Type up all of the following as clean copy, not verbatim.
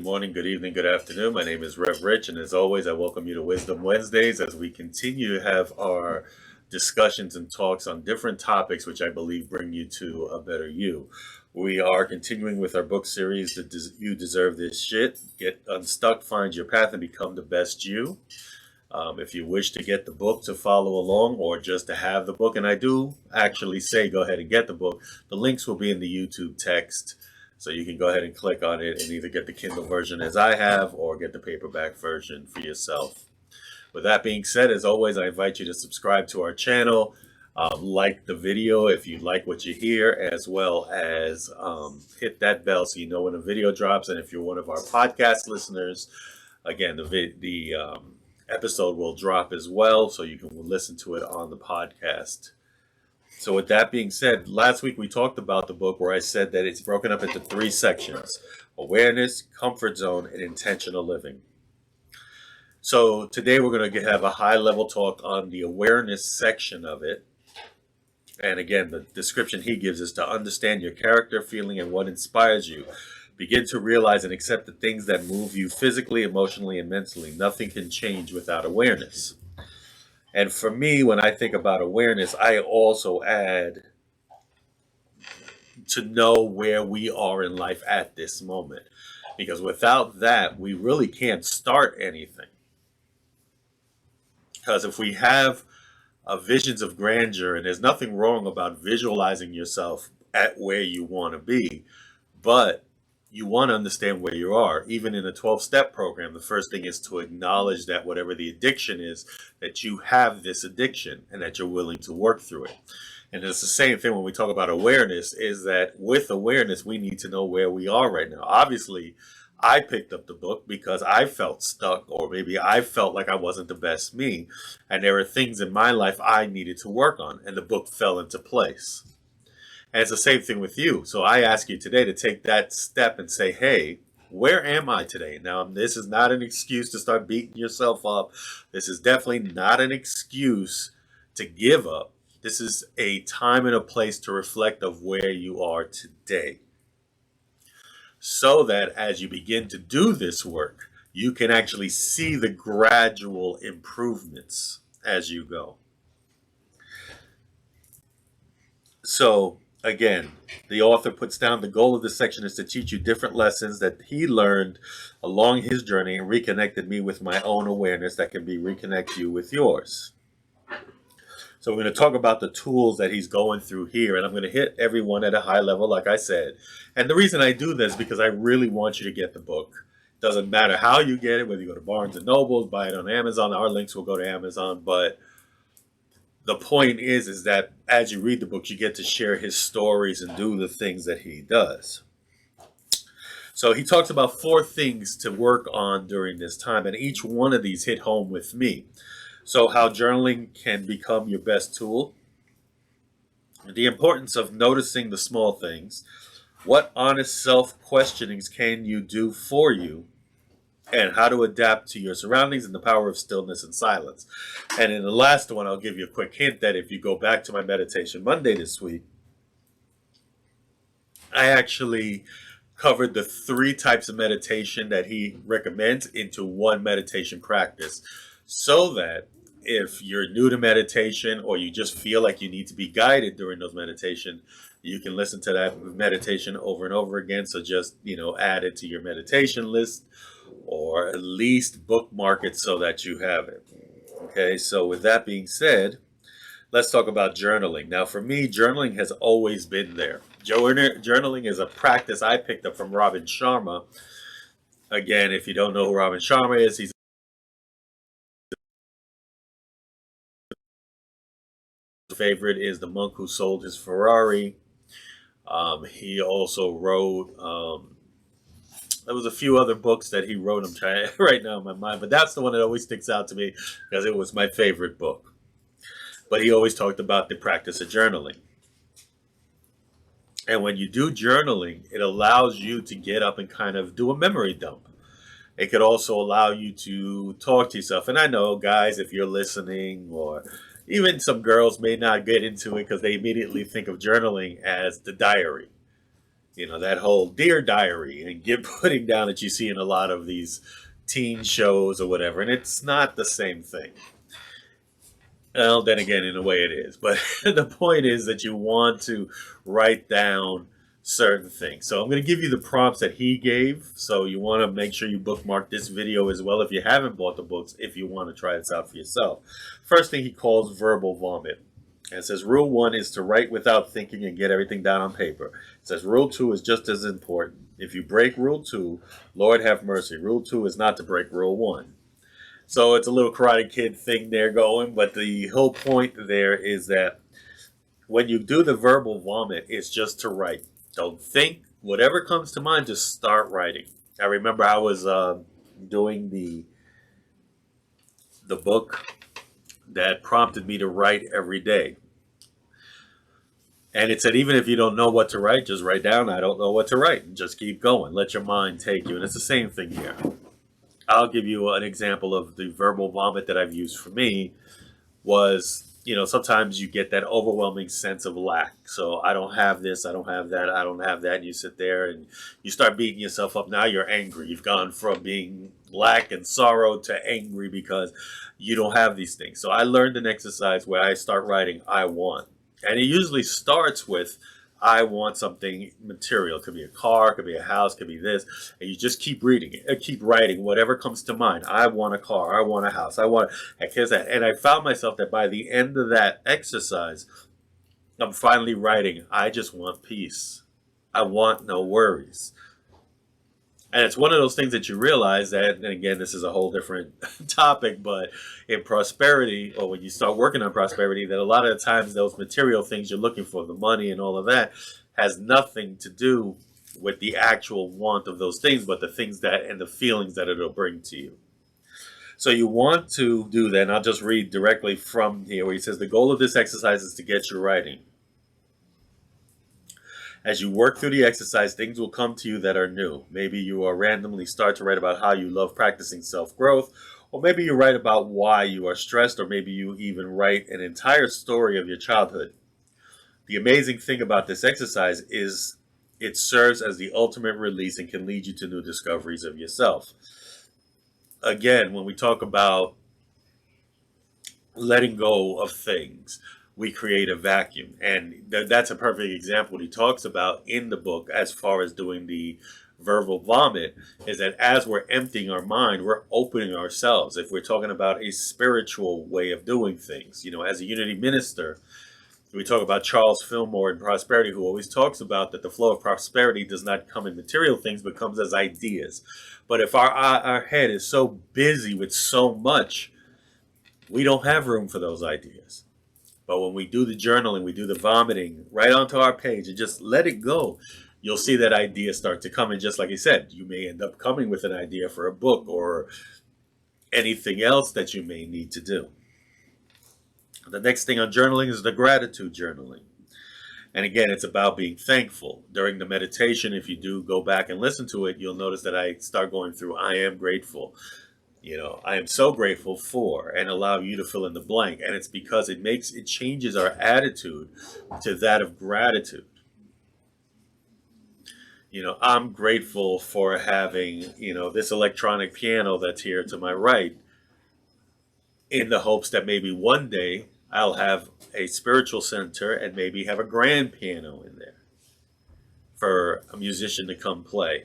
good morning, good evening, good afternoon. My name is Rev Rich, and as always, I welcome you to Wisdom Wednesdays as we continue to have our discussions and talks on different topics which I believe bring you to a better you. We are continuing with our book series, You Deserve This Shit. Get unstuck, find your path, and become the best you. If you wish to get the book to follow along or just to have the book, and I do actually say go ahead and get the book, the links will be in the YouTube text. So you can go ahead and click on it and either get the Kindle version as I have or get the paperback version for yourself. With that being said, as always, I invite you to subscribe to our channel, like the video if you like what you hear, as well as hit that bell so you know when a video drops. And if you're one of our podcast listeners, again, the episode will drop as well, so you can listen to it on the podcast. So with that being said, last week we talked about the book where I said that it's broken up into 3 sections: awareness, comfort zone, and intentional living. So today we're going to have a high-level talk on the awareness section of it. And again, the description he gives is to understand your character, feeling, and what inspires you. Begin to realize and accept the things that move you physically, emotionally, and mentally. Nothing can change without awareness. And for me, when I think about awareness, I also add to know where we are in life at this moment. Because without that, we really can't start anything. Because if we have visions of grandeur, and there's nothing wrong about visualizing yourself at where you want to be, but you want to understand where you are. Even in a 12-step program, the first thing is to acknowledge that whatever the addiction is, that you have this addiction and that you're willing to work through it. And it's the same thing when we talk about awareness, is that with awareness, we need to know where we are right now. Obviously, I picked up the book because I felt stuck, or maybe I felt like I wasn't the best me. And there are things in my life I needed to work on, and the book fell into place. And it's the same thing with you. So I ask you today to take that step and say, hey, where am I today? Now, this is not an excuse to start beating yourself up. This is definitely not an excuse to give up. This is a time and a place to reflect of where you are today. So that as you begin to do this work, you can actually see the gradual improvements as you go. So again, the author puts down the goal of this section is to teach you different lessons that he learned along his journey and reconnected me with my own awareness that can be reconnect you with yours. So we're going to talk about the tools that he's going through here, and I'm going to hit everyone at a high level, like I said. And the reason I do this is because I really want you to get the book. It doesn't matter how you get it, whether you go to Barnes & Noble, buy it on Amazon. Our links will go to Amazon, but the point is that as you read the book, you get to share his stories and do the things that he does. So he talks about 4 things to work on during this time, and each one of these hit home with me. So how journaling can become your best tool, the importance of noticing the small things, what honest self-questionings can you do for you, and how to adapt to your surroundings, and the power of stillness and silence. And in the last one, I'll give you a quick hint that if you go back to my Meditation Monday this week, I actually covered the 3 types of meditation that he recommends into one meditation practice, so that if you're new to meditation or you just feel like you need to be guided during those meditation, you can listen to that meditation over and over again. So just, add it to your meditation list, or at least bookmark it so that you have it. Okay, so with that being said, let's talk about journaling. Now, for me, journaling has always been there. Journaling is a practice I picked up from Robin Sharma. Again, if you don't know who Robin Sharma is, he's favorite is The Monk Who Sold His Ferrari. He also wrote, there was a few other books that he wrote. I'm trying right now in my mind, but that's the one that always sticks out to me because it was my favorite book. But he always talked about the practice of journaling. And when you do journaling, it allows you to get up and kind of do a memory dump. It could also allow you to talk to yourself. And I know, guys, if you're listening, or even some girls may not get into it because they immediately think of journaling as the diary. That whole Dear Diary and get putting down that you see in a lot of these teen shows or whatever. And it's not the same thing. Well, then again, in a way it is. But the point is that you want to write down certain things. So I'm going to give you the prompts that he gave. So you want to make sure you bookmark this video as well if you haven't bought the books, if you want to try this out for yourself. First thing he calls verbal vomit. And it says rule 1 is to write without thinking and get everything down on paper. It says rule 2 is just as important. If you break rule 2, Lord have mercy. Rule 2 is not to break rule 1. So it's a little Karate Kid thing there going, but the whole point there is that when you do the verbal vomit, it's just to write. Don't think. Whatever comes to mind, just start writing. I remember I was doing the book that prompted me to write every day. And it said, even if you don't know what to write, just write down, I don't know what to write. And just keep going. Let your mind take you. And it's the same thing here. I'll give you an example of the verbal vomit that I've used for me was, sometimes you get that overwhelming sense of lack. So I don't have this, I don't have that, I don't have that. And you sit there and you start beating yourself up. Now you're angry. You've gone from being lack and sorrow to angry because you don't have these things. So I learned an exercise where I start writing, I want. And it usually starts with, I want something material. It could be a car, it could be a house, it could be this. And you just keep reading it, keep writing whatever comes to mind. I want a car, I want a house, I want, that. And I found myself that by the end of that exercise, I'm finally writing, I just want peace. I want no worries. And it's one of those things that you realize that, and again, this is a whole different topic, but in prosperity, or when you start working on prosperity, that a lot of the times those material things you're looking for, the money and all of that, has nothing to do with the actual want of those things, but the things that, and the feelings that it'll bring to you. So you want to do that, and I'll just read directly from here where he says, the goal of this exercise is to get you writing. As you work through the exercise, things will come to you that are new. Maybe you will randomly start to write about how you love practicing self-growth, or maybe you write about why you are stressed, or maybe you even write an entire story of your childhood. The amazing thing about this exercise is it serves as the ultimate release and can lead you to new discoveries of yourself. Again, when we talk about letting go of things, we create a vacuum. And that's a perfect example what he talks about in the book as far as doing the verbal vomit, is that as we're emptying our mind, we're opening ourselves. If we're talking about a spiritual way of doing things, as a unity minister, we talk about Charles Fillmore in Prosperity, who always talks about that the flow of prosperity does not come in material things, but comes as ideas. But if our head is so busy with so much, we don't have room for those ideas. But when we do the journaling, we do the vomiting right onto our page and just let it go, you'll see that idea start to come. And just like he said, you may end up coming with an idea for a book or anything else that you may need to do. The next thing on journaling is the gratitude journaling. And again, it's about being thankful. During the meditation, if you do go back and listen to it, you'll notice that I start going through, I am grateful. I am so grateful for, and allow you to fill in the blank. And it's because it changes our attitude to that of gratitude. I'm grateful for having, this electronic piano that's here to my right, in the hopes that maybe one day I'll have a spiritual center and maybe have a grand piano in there for a musician to come play.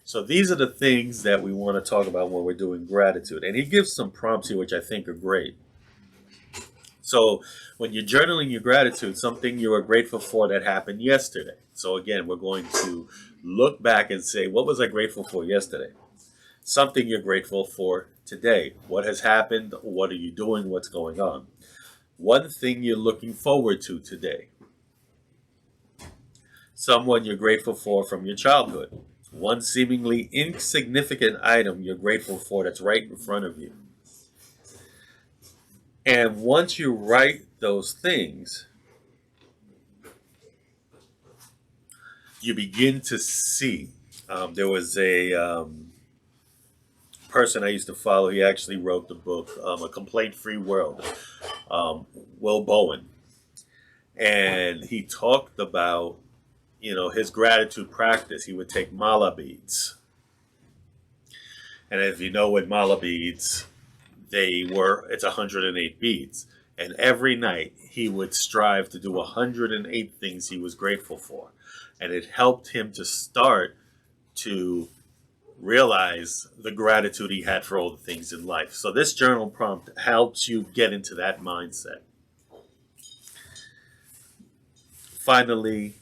So these are the things that we want to talk about when we're doing gratitude. And he gives some prompts here, which I think are great. So when you're journaling your gratitude, something you are grateful for that happened yesterday. So again, we're going to look back and say, what was I grateful for yesterday? Something you're grateful for today. What has happened? What are you doing? What's going on? One thing you're looking forward to today. Someone you're grateful for from your childhood. One seemingly insignificant item you're grateful for that's right in front of you. And once you write those things, you begin to see. There was a person I used to follow. He actually wrote the book, A Complaint-Free World, Will Bowen. And he talked about, his gratitude practice, he would take mala beads. And if you know what mala beads, it's 108 beads. And every night he would strive to do 108 things he was grateful for. And it helped him to start to realize the gratitude he had for all the things in life. So this journal prompt helps you get into that mindset. Finally,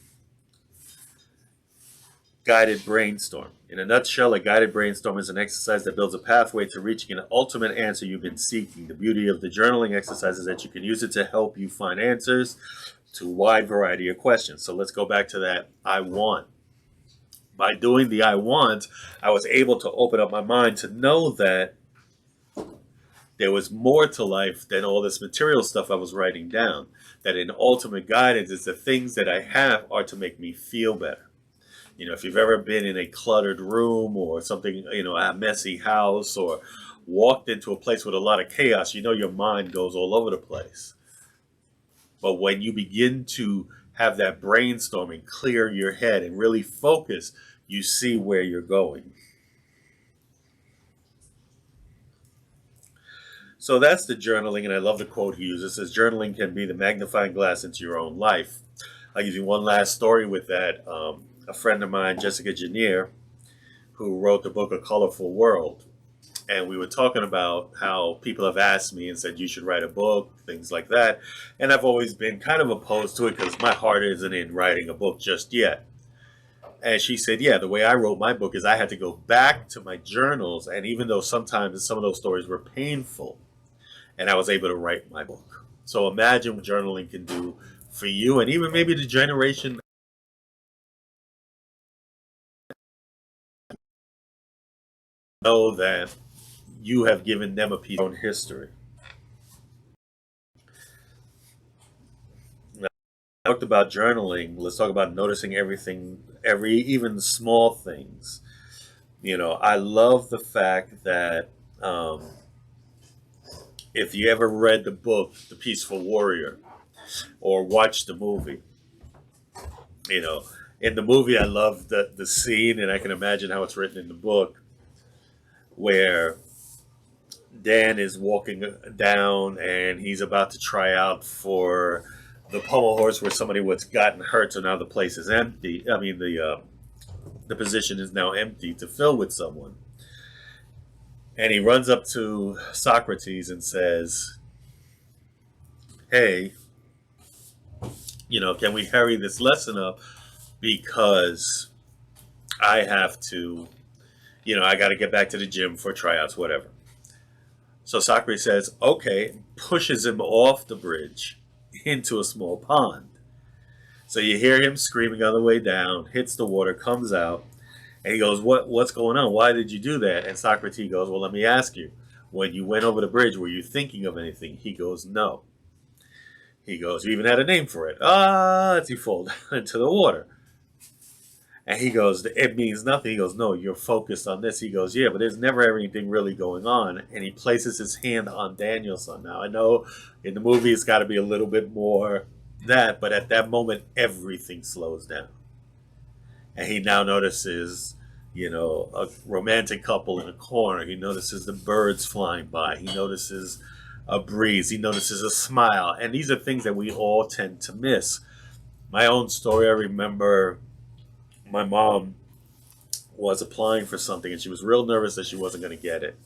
guided brainstorm. In a nutshell, a guided brainstorm is an exercise that builds a pathway to reaching an ultimate answer you've been seeking. The beauty of the journaling exercise is that you can use it to help you find answers to a wide variety of questions. So let's go back to that I want. By doing the I want, I was able to open up my mind to know that there was more to life than all this material stuff I was writing down. That in ultimate guidance is the things that I have are to make me feel better. If you've ever been in a cluttered room or something, a messy house, or walked into a place with a lot of chaos, your mind goes all over the place. But when you begin to have that brainstorming, clear your head and really focus, you see where you're going. So that's the journaling, and I love the quote he uses. It says, journaling can be the magnifying glass into your own life. I'll give you one last story with that. A friend of mine, Jessica Janier, who wrote the book A Colorful World, and we were talking about how people have asked me and said you should write a book, things like that, and I've always been kind of opposed to it because my heart isn't in writing a book just yet. And she said, yeah, the way I wrote my book is I had to go back to my journals, and even though sometimes some of those stories were painful, and I was able to write my book. So imagine what journaling can do for you, and even maybe the generation. Know that you have given them a piece of your own history. Now, I talked about journaling. Let's talk about noticing everything, even small things. I love the fact that if you ever read the book, The Peaceful Warrior, or watched the movie, in the movie, I love the scene, and I can imagine how it's written in the book, where Dan is walking down and he's about to try out for the pommel horse where somebody was gotten hurt, so now the place is empty. I mean, the position is now empty to fill with someone. And he runs up to Socrates and says, hey, can we hurry this lesson up because I have to, I got to get back to the gym for tryouts, whatever. So Socrates says, okay, pushes him off the bridge into a small pond. So you hear him screaming on the way down, hits the water, comes out, and he goes, what's going on? Why did you do that? And Socrates goes, well, let me ask you, when you went over the bridge, were you thinking of anything? He goes, no. He goes, you even had a name for it. As he falls into the water. And he goes, it means nothing. He goes, no, you're focused on this. He goes, yeah, but there's never anything really going on. And he places his hand on Daniel-san. Now, I know in the movie it's got to be a little bit more that, but at that moment, everything slows down. And he now notices, a romantic couple in a corner. He notices the birds flying by. He notices a breeze. He notices a smile. And these are things that we all tend to miss. My own story, I remember my mom was applying for something and she was real nervous that she wasn't going to get it.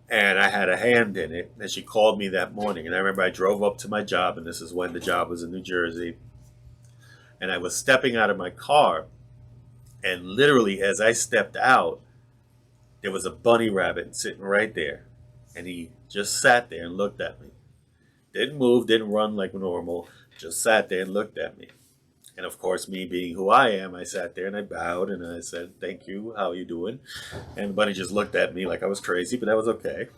And I had a hand in it. And she called me that morning. And I remember I drove up to my job, and this is when the job was in New Jersey. And I was stepping out of my car. And literally, as I stepped out, there was a bunny rabbit sitting right there. And he just sat there and looked at me. Didn't move, didn't run like normal, just sat there and looked at me. And of course, me being who I am, I sat there and I bowed and I said, thank you, how are you doing? And the bunny just looked at me like I was crazy, but that was okay.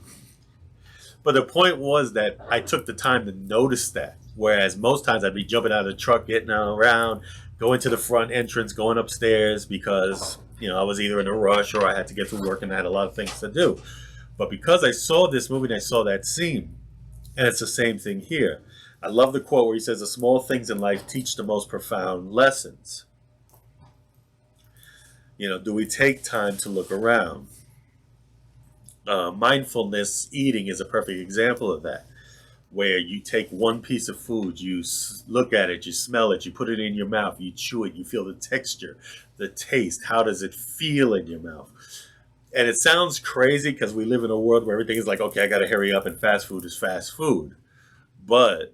But the point was that I took the time to notice that. Whereas most times I'd be jumping out of the truck, getting around, going to the front entrance, going upstairs because, I was either in a rush or I had to get to work and I had a lot of things to do. But because I saw this movie and I saw that scene, and it's the same thing here. I love the quote where he says, the small things in life teach the most profound lessons. Do we take time to look around? Mindfulness eating is a perfect example of that, where you take one piece of food, you look at it, you smell it, you put it in your mouth, you chew it, you feel the texture, the taste. How does it feel in your mouth? And it sounds crazy because we live in a world where everything is like, okay, I got to hurry up, and fast food is fast food. But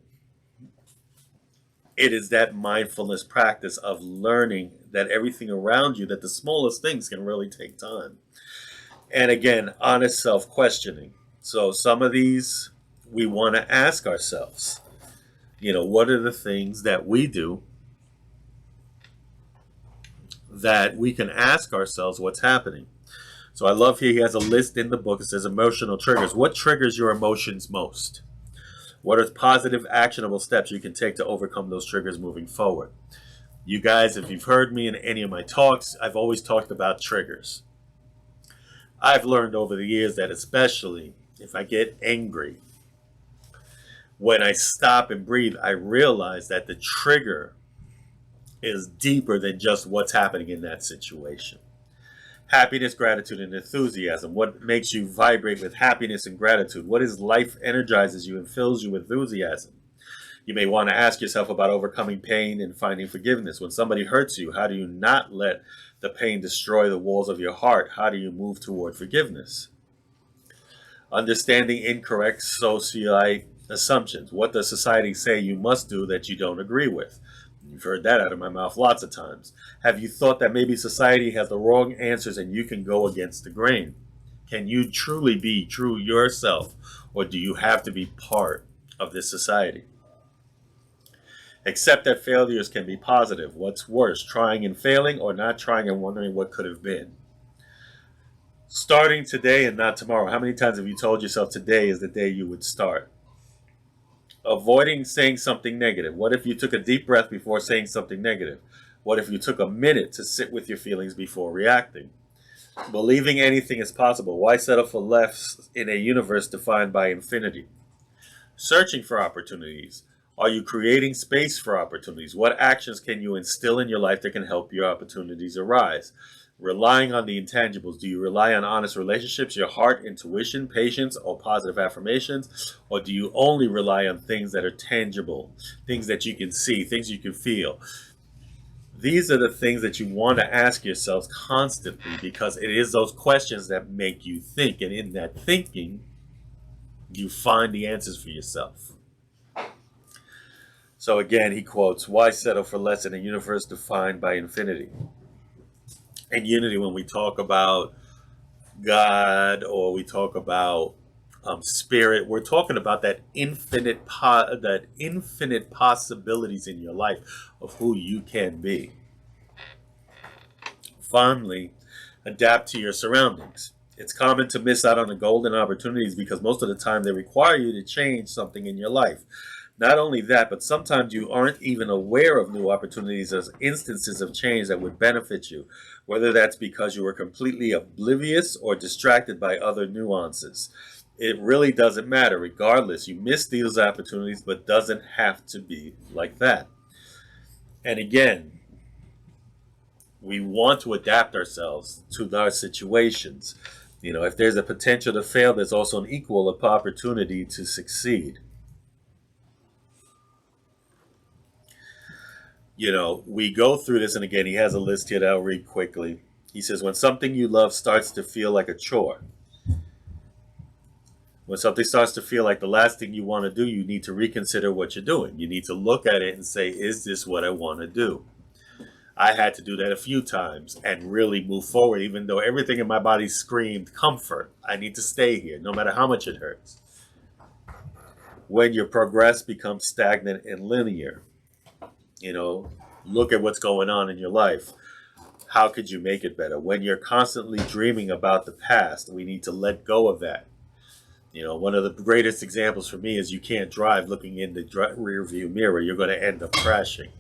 it is that mindfulness practice of learning that everything around you, that the smallest things can really take time. And again, honest self questioning. So some of these we want to ask ourselves, what are the things that we do that we can ask ourselves what's happening? So I love here he has a list in the book. It says emotional triggers. What triggers your emotions most? What are positive, actionable steps you can take to overcome those triggers moving forward? You guys, if you've heard me in any of my talks, I've always talked about triggers. I've learned over the years that especially if I get angry, when I stop and breathe, I realize that the trigger is deeper than just what's happening in that situation. Happiness, gratitude, and enthusiasm. What makes you vibrate with happiness and gratitude? What is life energizes you and fills you with enthusiasm? You may want to ask yourself about overcoming pain and finding forgiveness. When somebody hurts you, how do you not let the pain destroy the walls of your heart? How do you move toward forgiveness? Understanding incorrect socialite assumptions. What does society say you must do that you don't agree with? You've heard that out of my mouth lots of times. Have you thought that maybe society has the wrong answers and you can go against the grain? Can you truly be true yourself, or do you have to be part of this society? Accept that failures can be positive. What's worse, trying and failing, or not trying and wondering what could have been? Starting today and not tomorrow. How many times have you told yourself today is the day you would start? Avoiding saying something negative. What if you took a deep breath before saying something negative? What if you took a minute to sit with your feelings before reacting? Believing anything is possible. Why settle for less in a universe defined by infinity? Searching for opportunities. Are you creating space for opportunities? What actions can you instill in your life that can help your opportunities arise? Relying on the intangibles. Do you rely on honest relationships, your heart, intuition, patience, or positive affirmations? Or do you only rely on things that are tangible, things that you can see, things you can feel? These are the things that you want to ask yourselves constantly, because it is those questions that make you think. And in that thinking, you find the answers for yourself. So again, he quotes, why settle for less in a universe defined by infinity? And unity, when we talk about God or we talk about spirit, we're talking about that infinite possibilities in your life of who you can be. Finally, adapt to your surroundings. It's common to miss out on the golden opportunities because most of the time they require you to change something in your life. Not only that, but sometimes you aren't even aware of new opportunities as instances of change that would benefit you, whether that's because you were completely oblivious or distracted by other nuances. It really doesn't matter. Regardless, you miss these opportunities, but doesn't have to be like that. And again, we want to adapt ourselves to our situations. If there's a potential to fail, there's also an equal opportunity to succeed. We go through this, and again, he has a list here that I'll read quickly. He says, when something you love starts to feel like a chore, when something starts to feel like the last thing you want to do, you need to reconsider what you're doing. You need to look at it and say, is this what I want to do? I had to do that a few times and really move forward, even though everything in my body screamed comfort. I need to stay here, no matter how much it hurts. When your progress becomes stagnant and linear, look at what's going on in your life. How could you make it better? When you're constantly dreaming about the past, we need to let go of that. One of the greatest examples for me is you can't drive looking in the rear view mirror. You're going to end up crashing.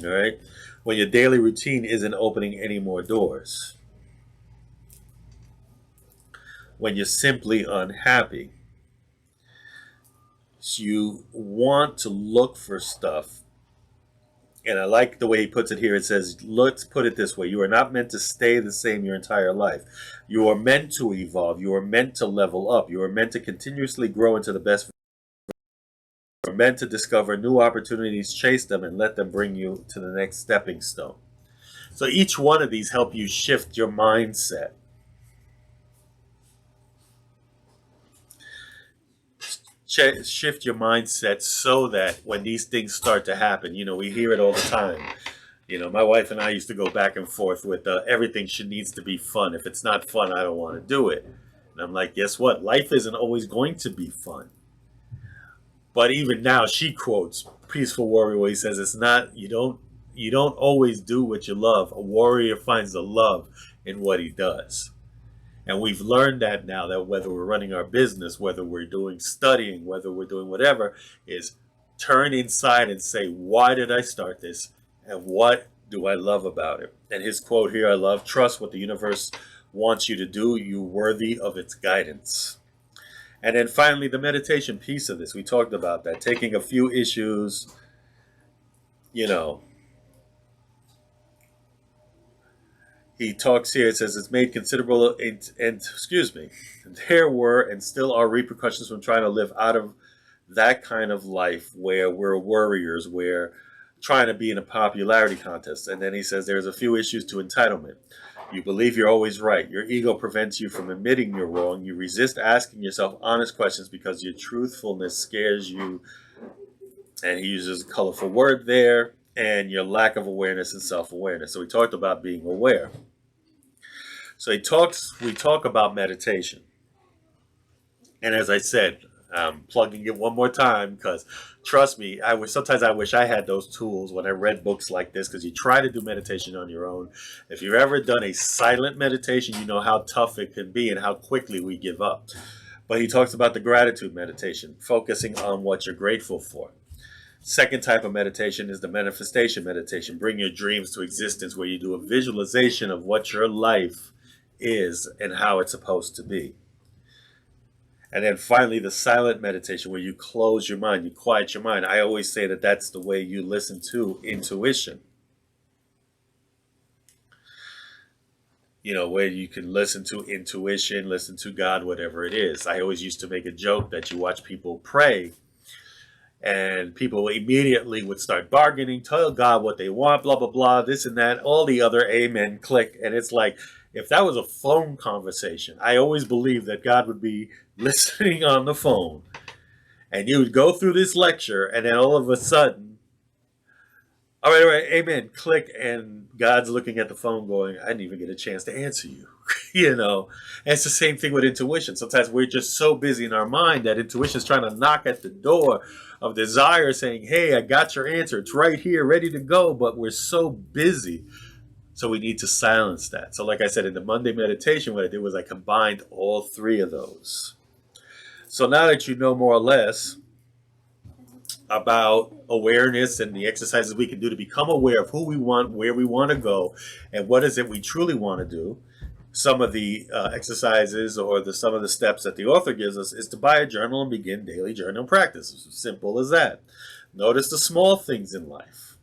All right? When your daily routine isn't opening any more doors. When you're simply unhappy. So you want to look for stuff And I like the way he puts it here. It says, let's put it this way: you are not meant to stay the same your entire life. You are meant to evolve. You are meant to level up. You are meant to continuously grow into the best. You are meant to discover new opportunities, chase them, and let them bring you to the next stepping stone. So each one of these help you shift your mindset. Shift your mindset so that when these things start to happen, we hear it all the time. My wife and I used to go back and forth with everything needs to be fun. If it's not fun, I don't want to do it. And I'm like, guess what? Life isn't always going to be fun. But even now, she quotes Peaceful Warrior where he says, "It's not you don't always do what you love. A warrior finds the love in what he does." And we've learned that now, that whether we're running our business, whether we're doing studying, whether we're doing whatever, is turn inside and say, why did I start this? And what do I love about it? And his quote here, I love: trust what the universe wants you to do. You're worthy of its guidance. And then finally, the meditation piece of this. We talked about that, taking a few issues, you know, he talks here. It says it's made considerable, and excuse me, there were and still are repercussions from trying to live out of that kind of life where we're warriors, we're trying to be in a popularity contest. And then he says there's a few issues to entitlement. You believe you're always right. Your ego prevents you from admitting you're wrong. You resist asking yourself honest questions because your truthfulness scares you. And he uses a colorful word there, and your lack of awareness and self-awareness. So we talked about being aware. So we talk about meditation. And as I said, I'm plugging it one more time because trust me, sometimes I wish I had those tools when I read books like this, because you try to do meditation on your own. If you've ever done a silent meditation, you know how tough it can be and how quickly we give up. But he talks about the gratitude meditation, focusing on what you're grateful for. Second type of meditation is the manifestation meditation. Bring your dreams to existence, where you do a visualization of what your life is and how it's supposed to be. And then finally, the silent meditation, where you close your mind, you quiet your mind. I always say that that's the way you listen to intuition. Where you can listen to intuition, listen to God, whatever it is. I always used to make a joke that you watch people pray, and people immediately would start bargaining, tell God what they want, blah, blah, blah, this and that, all the other amen click. And it's like, if that was a phone conversation, I always believed that God would be listening on the phone. And you would go through this lecture, and then all of a sudden, all right, amen, click, and God's looking at the phone going, I didn't even get a chance to answer you. And it's the same thing with intuition. Sometimes we're just so busy in our mind that intuition is trying to knock at the door of desire, saying, hey, I got your answer. It's right here, ready to go. But we're so busy. So we need to silence that. So like I said, in the Monday meditation, what I did was I combined all three of those. So now that you know more or less about awareness and the exercises we can do to become aware of who we want, where we want to go, and what is it we truly want to do, some of the exercises or some of the steps that the author gives us is to buy a journal and begin daily journal practice. It's as simple as that. Notice the small things in life.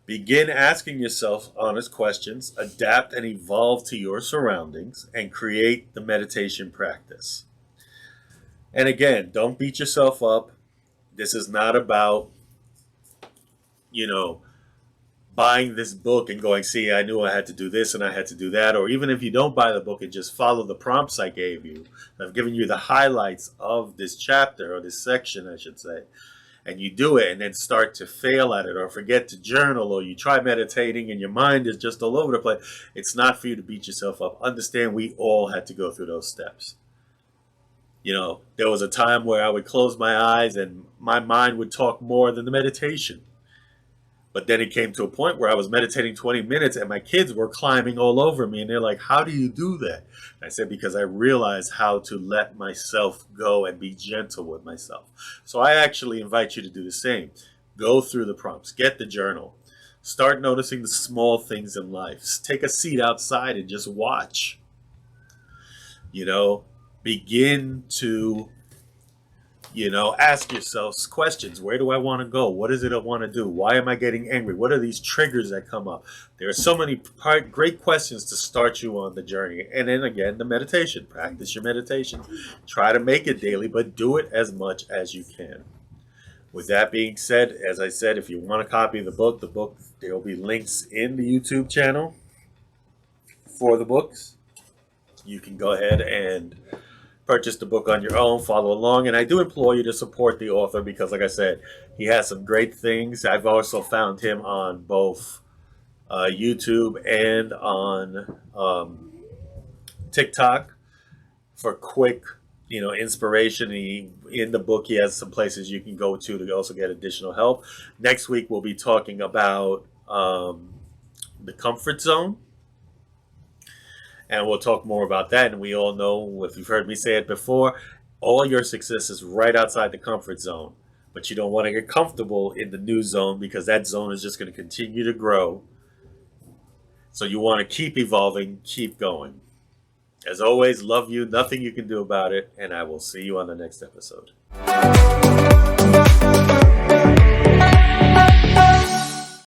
Begin asking yourself honest questions, adapt and evolve to your surroundings, and create the meditation practice. And again, don't beat yourself up. This is not about, buying this book and going, see, I knew I had to do this and I had to do that. Or even if you don't buy the book and just follow the prompts I gave you, I've given you the highlights of this chapter, or this section, I should say, and you do it and then start to fail at it or forget to journal, or you try meditating and your mind is just all over the place. It's not for you to beat yourself up. Understand we all had to go through those steps. There was a time where I would close my eyes and my mind would talk more than the meditation. But then it came to a point where I was meditating 20 minutes and my kids were climbing all over me. And they're like, how do you do that? And I said, because I realized how to let myself go and be gentle with myself. So I actually invite you to do the same. Go through the prompts. Get the journal. Start noticing the small things in life. Take a seat outside and just watch. Begin to Ask yourselves questions. Where do I want to go? What is it I want to do? Why am I getting angry? What are these triggers that come up? There are so many great questions to start you on the journey. And then again, the meditation. Practice your meditation. Try to make it daily, but do it as much as you can. With that being said, as I said, if you want a copy of the book, there will be links in the YouTube channel for the books. You can go ahead and purchase the book on your own, follow along, and I do implore you to support the author because, like I said, he has some great things. I've also found him on both YouTube and on TikTok for quick, inspiration. In the book, he has some places you can go to also get additional help. Next week, we'll be talking about the comfort zone. And we'll talk more about that. And we all know, if you've heard me say it before, all your success is right outside the comfort zone. But you don't want to get comfortable in the new zone because that zone is just going to continue to grow. So you want to keep evolving, keep going. As always, love you, nothing you can do about it, and I will see you on the next episode.